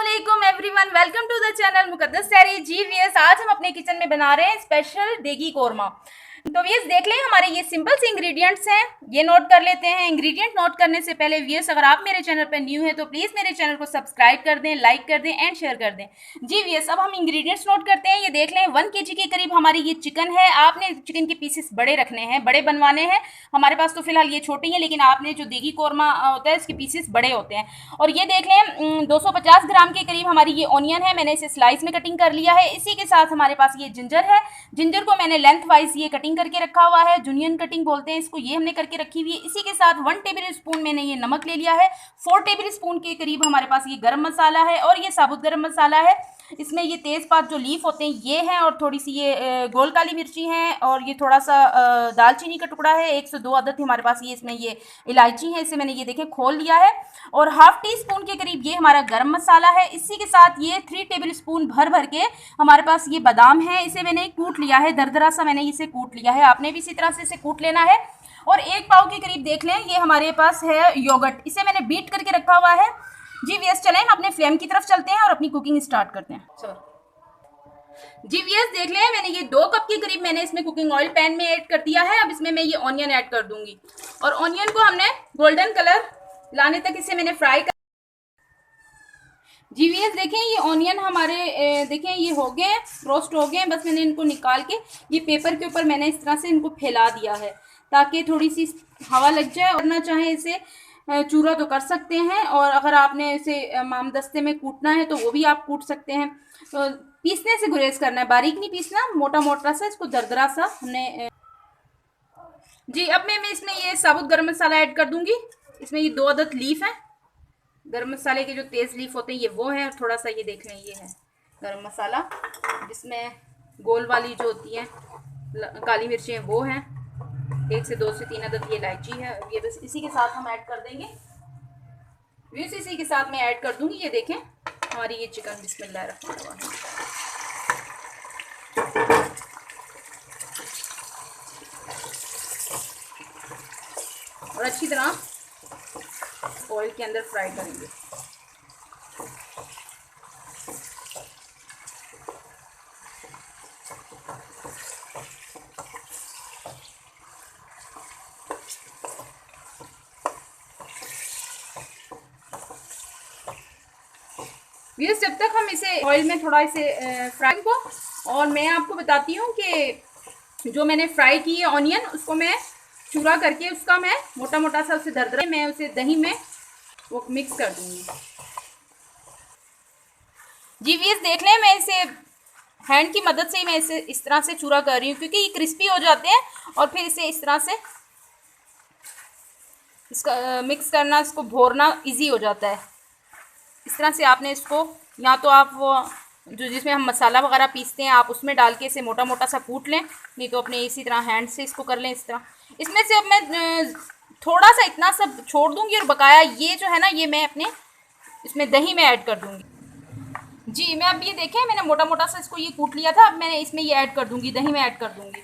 अस्सलामुअलैकुम everyone, welcome to the channel Muqaddas Sairi G VS. आज हम अपने किचन में बना रहे हैं स्पेशल देगी कोरमा। तो वीएस देख लें, हमारे ये सिंपल से इंग्रेडिएंट्स हैं, ये नोट कर लेते हैं। इंग्रेडिएंट नोट करने से पहले वीएस, अगर आप मेरे चैनल पर न्यू हैं तो प्लीज़ मेरे चैनल को सब्सक्राइब कर दें, लाइक कर दें एंड शेयर कर दें। जी वीएस, अब हम इंग्रेडिएंट्स नोट करते हैं। ये देख लें, 1 kg के करीब हमारी ये चिकन है। आपने चिकन के पीसेस बड़े रखने हैं, बड़े बनवाने हैं। हमारे पास तो फिलहाल ये छोटे हैं, लेकिन आपने जो देगी कोरमा होता है इसके पीसेस बड़े होते हैं। और ये देख लें, 250 ग्राम के करीब हमारी ये ऑनियन है, मैंने इसे स्लाइस में कटिंग कर लिया है। इसी के साथ हमारे पास ये जिंजर है, जिंजर को मैंने लेंथ वाइज ये कटिंग करके रखा हुआ है, जूनियन कटिंग बोलते हैं इसको, ये हमने करके रखी हुई है। इसी के साथ 1 टेबल स्पून मैंने ये नमक ले लिया है। 4 टेबल स्पून के करीब हमारे पास ये गरम मसाला है, और ये साबुत गरम मसाला है। इसमें ये तेज़पात जो लीफ होते हैं ये हैं, और थोड़ी सी ये गोल काली मिर्ची हैं, और ये थोड़ा सा दालचीनी का टुकड़ा है, 1 से 2 अदद हमारे पास ये इसमें ये इलायची है, इसे मैंने ये देखें खोल लिया है। और हाफ टी स्पून के करीब ये हमारा गरम मसाला है। इसी के साथ ये 3 टेबल स्पून भर भर के हमारे पास ये बादाम है, इसे मैंने कूट लिया है, दरदरा सा मैंने इसे कूट लिया है। आपने भी इसी तरह से इसे कूट लेना है। और 1 पाव के करीब देख लें, ये हमारे पास है योगर्ट, इसे मैंने बीट करके रखा हुआ है। जी वीएस, चलें अपने फ्लेम की तरफ चलते हैं और अपनी कुकिंग स्टार्ट करते हैं। जी वीएस देख लें, मैंने ये 2 कप के करीब मैंने इसमें कुकिंग ऑयल पैन में ऐड कर दिया है। अब इसमें मैं ये ऑनियन ऐड कर दूंगी, और ऑनियन को हमने गोल्डन कलर लाने तक इसे मैंने फ्राई कर। जी वीएस देखें, ये ऑनियन हमारे देखें ये हो गए, रोस्ट हो गए। बस मैंने इनको निकाल के ये पेपर के ऊपर मैंने इस तरह से इनको फैला दिया है, ताकि थोड़ी सी हवा लग जाए। और ना चाहे इसे चूरा तो कर सकते हैं, और अगर आपने इसे मामदस्ते में कूटना है तो वो भी आप कूट सकते हैं। तो पीसने से गुरेज करना है, बारीक नहीं पीसना, मोटा मोटा सा इसको दरदरा सा हमने। जी अब मैं इसमें ये साबुत गरम मसाला ऐड कर दूंगी। इसमें ये 2 अदद लीफ है गरम मसाले के, जो तेज़ लीफ होते हैं ये वो है। और थोड़ा सा ये देख लें, ये है गरम मसाला, जिसमें गोल वाली जो होती है काली मिर्चें वो हैं, 1 से 2 से 3 अदद ये इलायची है। ये बस इसी के साथ हम ऐड कर देंगे। इसी के साथ मैं ऐड कर दूंगी। ये देखें हमारी ये चिकन, बिस्मिल्लाहिर्रहमानिर्रहीम। और अच्छी तरह ऑयल के अंदर फ्राई करेंगे। वीडियो जब तक हम इसे ऑयल में थोड़ा इसे फ्राई को, और मैं आपको बताती हूँ कि जो मैंने फ्राई की है ऑनियन, उसको मैं चूरा करके उसका मैं मोटा मोटा सा उसे दरदरा मैं उसे दही में वो मिक्स कर दूंगी। जी वीएस देख लें, मैं इसे हैंड की मदद से ही मैं इसे इस तरह से चूरा कर रही हूँ, क्योंकि ये क्रिस्पी हो जाते हैं। और फिर इसे इस तरह से इसका मिक्स करना, इसको भोरना इजी हो जाता है। इस तरह से आपने इसको, या तो आप वो जो जिसमें हम मसाला वगैरह पीसते हैं आप उसमें डाल के इसे मोटा मोटा सा कूट लें, नहीं तो अपने इसी तरह हैंड से इसको कर लें इस तरह। इसमें से अब मैं थोड़ा सा इतना सब छोड़ दूंगी, और बकाया ये जो है ना, ये मैं अपने इसमें दही में ऐड कर दूंगी। जी मैं अब ये देखें, मैंने मोटा मोटा सा इसको ये कूट लिया था, अब मैंने इसमें ये ऐड कर दूंगी, दही में ऐड कर दूंगी।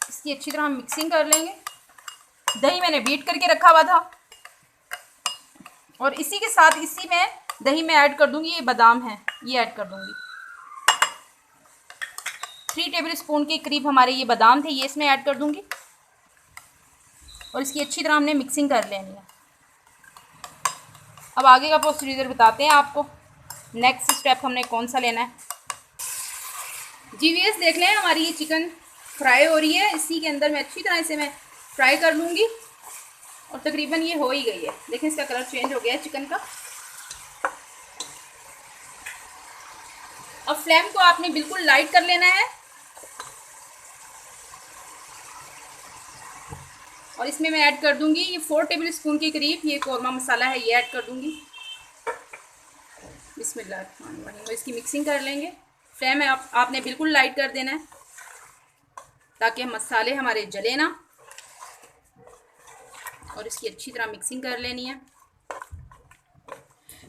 इसकी अच्छी तरह हम मिक्सिंग कर लेंगे। दही मैंने बीट करके रखा हुआ था, और इसी के साथ इसी में दही में ऐड कर दूंगी ये बादाम है, ये ऐड कर दूंगी। 3 टेबल स्पून के करीब हमारे ये बादाम थे, ये इसमें ऐड कर दूंगी। और इसकी अच्छी तरह हमने मिक्सिंग कर लेनी है। अब आगे का प्रोसीजर बताते हैं आपको, नेक्स्ट स्टेप हमने कौन सा लेना है। जी वीएस देख लें, हमारी ये चिकन फ्राई हो रही है। इसी के अंदर मैं अच्छी तरह से मैं फ्राई कर लूँगी, और तकरीबन ये हो ही गई है। देखें इसका कलर चेंज हो गया है चिकन का। अब फ्लेम को आपने बिल्कुल लाइट कर लेना है, और इसमें मैं ऐड कर दूंगी ये 4 टेबल स्पून के करीब ये कोरमा मसाला है, ये ऐड कर दूंगी। बिस्मिल्लाह, इसकी मिक्सिंग कर लेंगे। फ्लेम है आपने बिल्कुल लाइट कर देना है, ताकि मसाले हमारे जले ना। और इसकी अच्छी तरह मिक्सिंग कर लेनी है।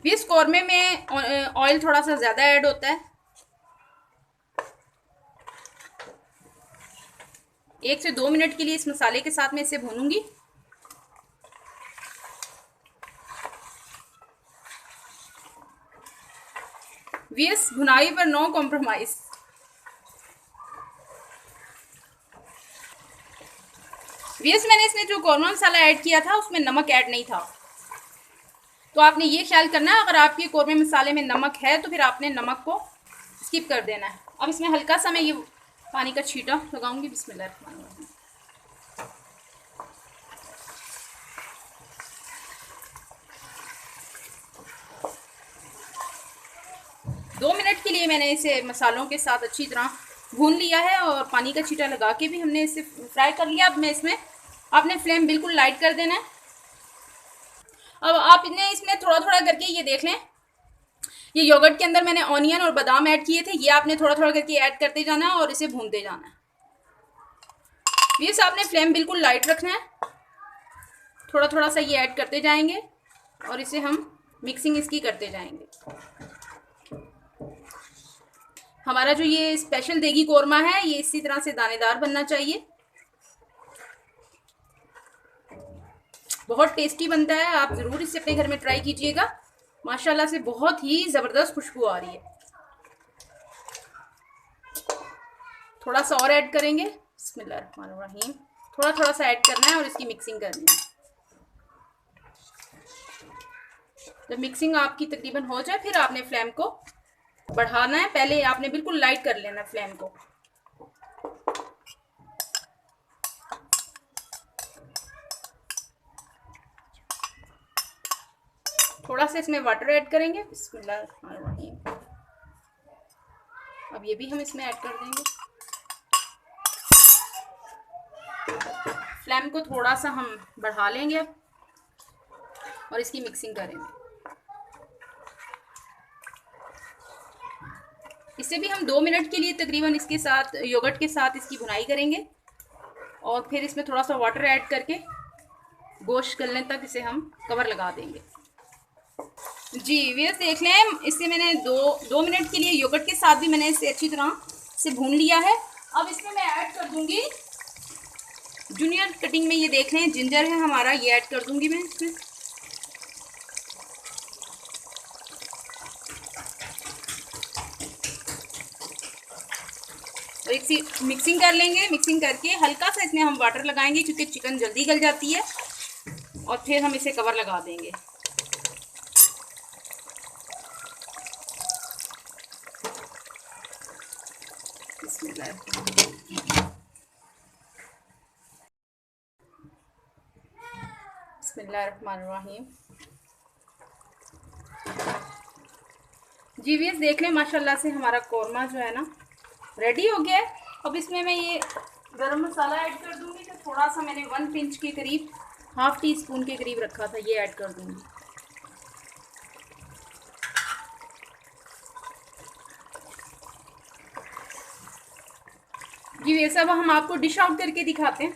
इस कौरमे में ऑयल थोड़ा सा ज़्यादा ऐड होता है। 1 से 2 मिनट के लिए इस मसाले के साथ मैं इसे भूनूंगी। वीएस भुनाई पर नो कॉम्प्रोमाइज। वीएस मैंने इसमें जो कौरमा मसाला ऐड किया था उसमें नमक ऐड नहीं था, तो आपने ये ख्याल करना है अगर आपके कौरमे मसाले में नमक है तो फिर आपने नमक को स्किप कर देना है। अब इसमें हल्का सा मैं ये पानी का छींटा लगाऊंगी। बिस्मिल्लाह। 2 मिनट के लिए मैंने इसे मसालों के साथ अच्छी तरह भून लिया है और पानी का छींटा लगा के भी हमने इसे फ्राई कर लिया। अब मैं इसमें आपने फ्लेम बिल्कुल लाइट कर देना है। अब आप इन्हें इसमें थोड़ा थोड़ा करके ये देख लें, ये योगर्ट के अंदर मैंने ऑनियन और बादाम ऐड किए थे, ये आपने थोड़ा थोड़ा करके ऐड करते जाना है और इसे भूनते जाना है। ये आपने फ्लेम बिल्कुल लाइट रखना है, थोड़ा थोड़ा सा ये ऐड करते जाएंगे और इसे हम मिक्सिंग इसकी करते जाएंगे। हमारा जो ये स्पेशल देगी कोरमा है ये इसी तरह से दानेदार बनना चाहिए, बहुत टेस्टी बनता है। आप ज़रूर इसे अपने घर में ट्राई कीजिएगा। माशाल्लाह से बहुत ही ज़बरदस्त खुशबू आ रही है। थोड़ा सा और ऐड करेंगे। बिस्मिल्लाहिर्रहमानिर्रहीम। थोड़ा थोड़ा सा ऐड करना है और इसकी मिक्सिंग करनी है। जब मिक्सिंग आपकी तकरीबन हो जाए फिर आपने फ्लेम को बढ़ाना है। पहले आपने बिल्कुल लाइट कर लेना फ्लेम को। थोड़ा सा इसमें वाटर ऐड करेंगे। बिस्मिल्लाहिर्रहमानिर्रहीम। अब ये भी हम इसमें ऐड कर देंगे। फ्लेम को थोड़ा सा हम बढ़ा लेंगे अब और इसकी मिक्सिंग करेंगे। इसे भी हम 2 मिनट के लिए तकरीबन इसके साथ योगर्ट के साथ इसकी भुनाई करेंगे और फिर इसमें थोड़ा सा वाटर ऐड करके गोश्त गलने तक इसे हम कवर लगा देंगे। जी व्यूअर्स देख लें, इससे मैंने दो मिनट के लिए योगर्ट के साथ भी मैंने इसे अच्छी तरह से भून लिया है। अब इसमें मैं ऐड कर दूंगी जूनियर कटिंग में, ये देख लें जिंजर है हमारा, ये ऐड कर दूंगी मैं इसमें। और एक सी मिक्सिंग कर लेंगे। मिक्सिंग करके हल्का सा इसमें हम वाटर लगाएंगे क्योंकि चिकन जल्दी गल जाती है और फिर हम इसे कवर लगा देंगे। बिस्मिल्लाहिर्रहमानिर्रहीम। जी व्यूअर्स देख लें माशाल्लाह से हमारा कौरमा जो है ना रेडी हो गया है। अब इसमें मैं ये गरम मसाला ऐड कर दूंगी। तो थोड़ा सा मैंने 1 पिंच के करीब, ½ टीस्पून के करीब रखा था, ये ऐड कर दूंगी। जी ये सब हम आपको डिश आउट करके दिखाते हैं।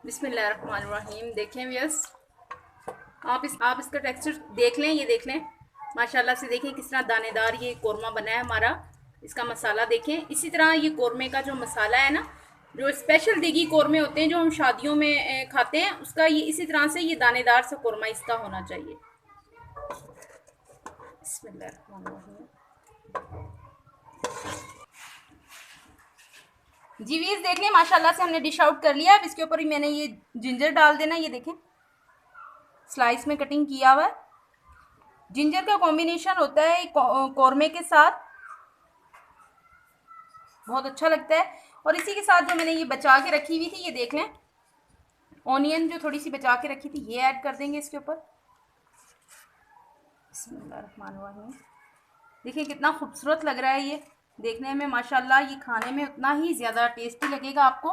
बिस्मिल्लाहिर्रहमानिर्रहीम। देखें व्यूअर्स, आप इसका टेक्सचर देख लें, ये देख लें माशाल्लाह से। देखें किस तरह दानेदार ये कौरमा बना है हमारा। इसका मसाला देखें। इसी तरह ये कौरमे का जो मसाला है ना, जो स्पेशल देगी कौरमे होते हैं जो हम शादियों में खाते हैं, उसका ये इसी तरह से ये दानेदार सा कौरमा इसका होना चाहिए। बिस्मिल्लाहिर्रहमानिर्रहीम। जी वीज देख लें माशाल्लाह से हमने डिश आउट कर लिया। अब इसके ऊपर ही मैंने ये जिंजर डाल देना। ये देखें स्लाइस में कटिंग किया हुआ है। जिंजर का कॉम्बिनेशन होता है कौरमे के साथ, बहुत अच्छा लगता है। और इसी के साथ जो मैंने ये बचा के रखी हुई थी, ये देख लें ऑनियन जो थोड़ी सी बचा के रखी थी, ये ऐड कर देंगे इसके ऊपर। बिस्मिल्लाहिर्रहमानिर्रहीम। देखिए कितना खूबसूरत लग रहा है ये देखने में माशाल्लाह। ये खाने में उतना ही ज़्यादा टेस्टी लगेगा आपको।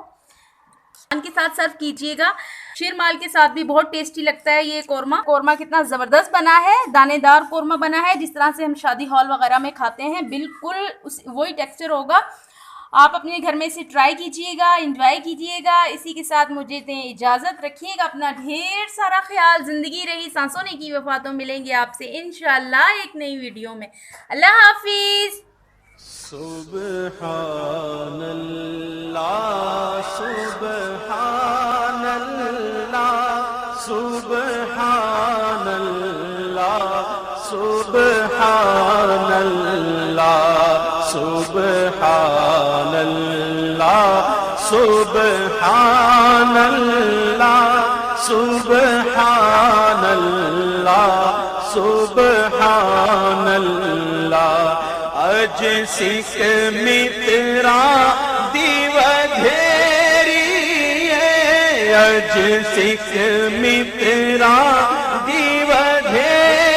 के साथ सर्व कीजिएगा। शीरमाल के साथ भी बहुत टेस्टी लगता है ये कौरमा कितना ज़बरदस्त बना है, दानेदार कौरमा बना है। जिस तरह से हम शादी हॉल वगैरह में खाते हैं बिल्कुल वही टेक्सचर होगा। आप अपने घर में इसे ट्राई कीजिएगा, एंजॉय कीजिएगा। इसी के साथ मुझे दें इजाज़त, रखिएगा अपना ढेर सारा ख्याल। ज़िंदगी रही सांसों ने की वफातों, मिलेंगे आपसे इंशाअल्लाह एक नई वीडियो में। अल्लाह हाफिज़। सुब्हानल्लाह। सुबहानल्लाह सुबहानल्लाह सुबहानल्लाह सुबहानल्लाह सुबहानल्लाह। अज सिख मित्रा दिवधेरी अज सिख मित्रा दिवधेरी